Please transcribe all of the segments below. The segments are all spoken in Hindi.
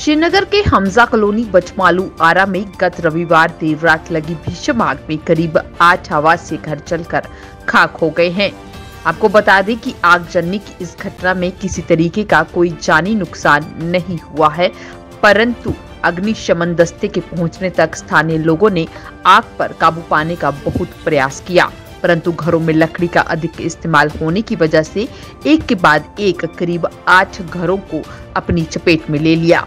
श्रीनगर के हमजा कॉलोनी बचमालू आरा में गत रविवार देर रात लगी भीषण आग में करीब 8 आवासीय घर जलकर खाक हो गए हैं। आपको बता दें कि आगजनी की इस घटना में किसी तरीके का कोई जानी नुकसान नहीं हुआ है, परंतु अग्निशमन दस्ते के पहुंचने तक स्थानीय लोगों ने आग पर काबू पाने का बहुत प्रयास किया, परंतु घरों में लकड़ी का अधिक इस्तेमाल होने की वजह से एक के बाद एक करीब 8 घरों को अपनी चपेट में ले लिया।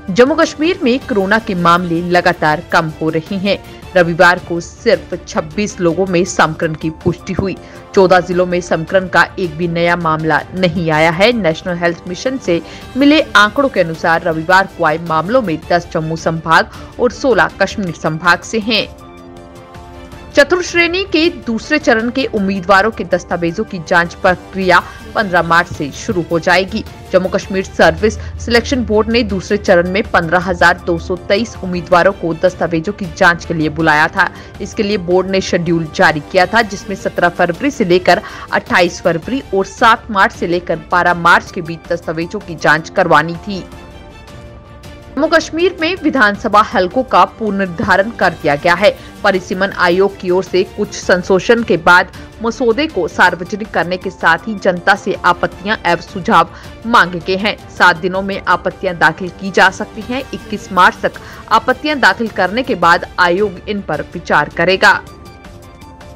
जम्मू कश्मीर में कोरोना के मामले लगातार कम हो रहे हैं। रविवार को सिर्फ 26 लोगों में संक्रमण की पुष्टि हुई। 14 जिलों में संक्रमण का एक भी नया मामला नहीं आया है। नेशनल हेल्थ मिशन से मिले आंकड़ों के अनुसार रविवार को आए मामलों में 10 जम्मू संभाग और 16 कश्मीर संभाग से हैं। चतुर्थ श्रेणी के दूसरे चरण के उम्मीदवारों के दस्तावेजों की जांच प्रक्रिया 15 मार्च से शुरू हो जाएगी। Jammu Kashmir service selection board ने दूसरे चरण में 15,223 उम्मीदवारों को दस्तावेजों की जांच के लिए बुलाया था। इसके लिए बोर्ड ने शेड्यूल जारी किया था, जिसमें 17 फरवरी से लेकर 28 फरवरी और 7 मार्च से लेकर 12 मार्च के बीच दस्तावेजों की जांच करवानी थी। जम्मू कश्मीर में विधानसभा हलकों का पुनर्निर्धारण कर दिया गया है। परिसीमन आयोग की ओर से कुछ संशोधन के बाद मसौदे को सार्वजनिक करने के साथ ही जनता से आपत्तियां एवं सुझाव मांगे गए हैं। 7 दिनों में आपत्तियां दाखिल की जा सकती हैं। 21 मार्च तक आपत्तियां दाखिल करने के बाद आयोग इन पर विचार करेगा।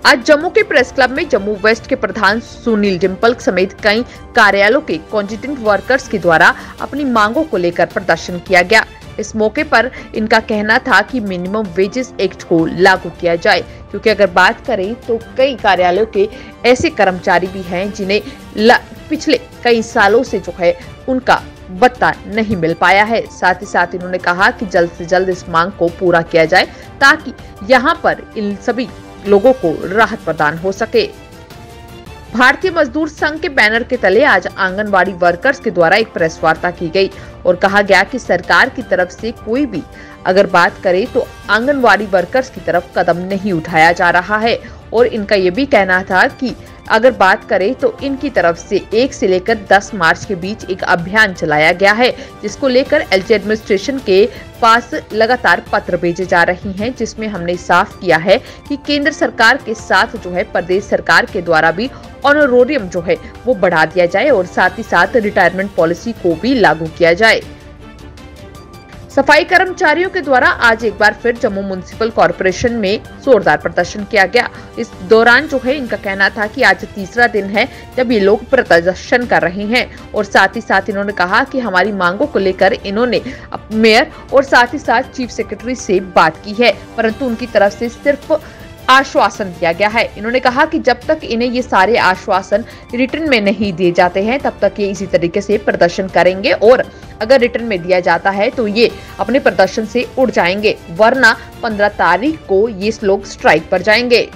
आज जम्मू के प्रेस क्लब में जम्मू वेस्ट के प्रधान सुनील डिम्पल समेत कई कार्यालयों के कॉन्ट्रैक्ट वर्कर्स के द्वारा अपनी मांगों को लेकर प्रदर्शन किया गया। इस मौके पर इनका कहना था कि मिनिमम वेजेस एक्ट को लागू किया जाए, क्योंकि अगर बात करें तो कई कार्यालयों के ऐसे कर्मचारी भी हैं जिन्हें पिछले कई सालों से जो है उनका भत्ता नहीं मिल पाया है। साथ ही साथ इन्होंने कहा कि जल्द से जल्द इस मांग को पूरा किया जाए ताकि यहाँ पर इन सभी लोगों को राहत प्रदान हो सके। भारतीय मजदूर संघ के बैनर के तले आज आंगनवाड़ी वर्कर्स के द्वारा एक प्रेस वार्ता की गई और कहा गया कि सरकार की तरफ से कोई भी अगर बात करे तो आंगनवाड़ी वर्कर्स की तरफ कदम नहीं उठाया जा रहा है। और इनका ये भी कहना था कि अगर बात करें तो इनकी तरफ से 1 से लेकर 10 मार्च के बीच एक अभियान चलाया गया है, जिसको लेकर एलजी एडमिनिस्ट्रेशन के पास लगातार पत्र भेजे जा रहे हैं, जिसमें हमने साफ किया है कि केंद्र सरकार के साथ जो है प्रदेश सरकार के द्वारा भी ऑनरोरियम जो है वो बढ़ा दिया जाए और साथ ही साथ रिटायरमेंट पॉलिसी को भी लागू किया जाए। सफाई कर्मचारियों के द्वारा आज एक बार फिर जम्मू म्युनिसिपल कॉर्पोरेशन में जोरदार प्रदर्शन किया गया। इस दौरान जो है इनका कहना था कि आज तीसरा दिन है जब ये लोग प्रदर्शन कर रहे हैं और साथ ही साथ इन्होंने कहा कि हमारी मांगों को लेकर इन्होंने मेयर और साथ ही साथ चीफ सेक्रेटरी से बात की है, परंतु उनकी तरफ से सिर्फ आश्वासन दिया गया है। इन्होंने कहा कि जब तक इन्हें ये सारे आश्वासन रिटर्न में नहीं दिए जाते हैं तब तक ये इसी तरीके से प्रदर्शन करेंगे और अगर रिटर्न में दिया जाता है तो ये अपने प्रदर्शन से उड़ जाएंगे, वरना 15 तारीख को ये लोग स्ट्राइक पर जाएंगे।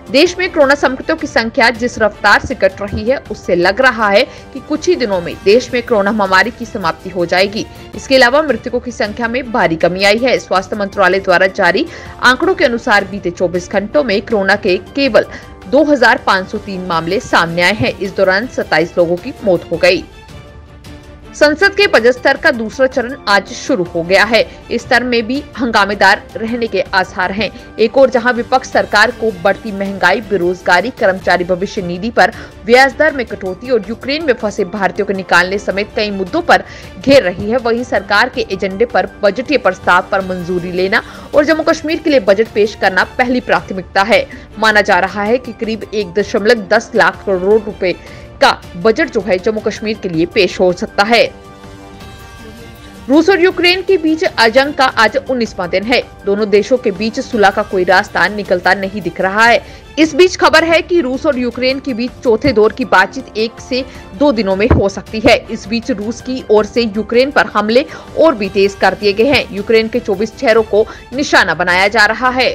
देश में कोरोना संक्रमितों की संख्या जिस रफ्तार से घट रही है उससे लग रहा है कि कुछ ही दिनों में देश में कोरोना महामारी की समाप्ति हो जाएगी। इसके अलावा मृतकों की संख्या में भारी कमी आई है। स्वास्थ्य मंत्रालय द्वारा जारी आंकड़ों के अनुसार बीते 24 घंटों में कोरोना के केवल 2503 मामले सामने आए हैं। इस दौरान 27 लोगों की मौत हो गयी। संसद के बजट सत्र का दूसरा चरण आज शुरू हो गया है। इस सत्र में भी हंगामेदार रहने के आसार हैं। एक और जहां विपक्ष सरकार को बढ़ती महंगाई, बेरोजगारी, कर्मचारी भविष्य निधि पर ब्याज दर में कटौती और यूक्रेन में फंसे भारतीयों को निकालने समेत कई मुद्दों पर घेर रही है, वहीं सरकार के एजेंडे पर बजटीय प्रस्ताव पर मंजूरी लेना और जम्मू कश्मीर के लिए बजट पेश करना पहली प्राथमिकता है। माना जा रहा है कि करीब 1.10 लाख करोड़ रुपए का बजट जो है जम्मू कश्मीर के लिए पेश हो सकता है। रूस और यूक्रेन के बीच जंग का आज 19वां दिन है। दोनों देशों के बीच सुलह का कोई रास्ता निकलता नहीं दिख रहा है। इस बीच खबर है कि रूस और यूक्रेन के बीच चौथे दौर की बातचीत 1 से 2 दिनों में हो सकती है। इस बीच रूस की ओर से यूक्रेन पर हमले और भी तेज कर दिए गए हैं। यूक्रेन के 24 शहरों को निशाना बनाया जा रहा है।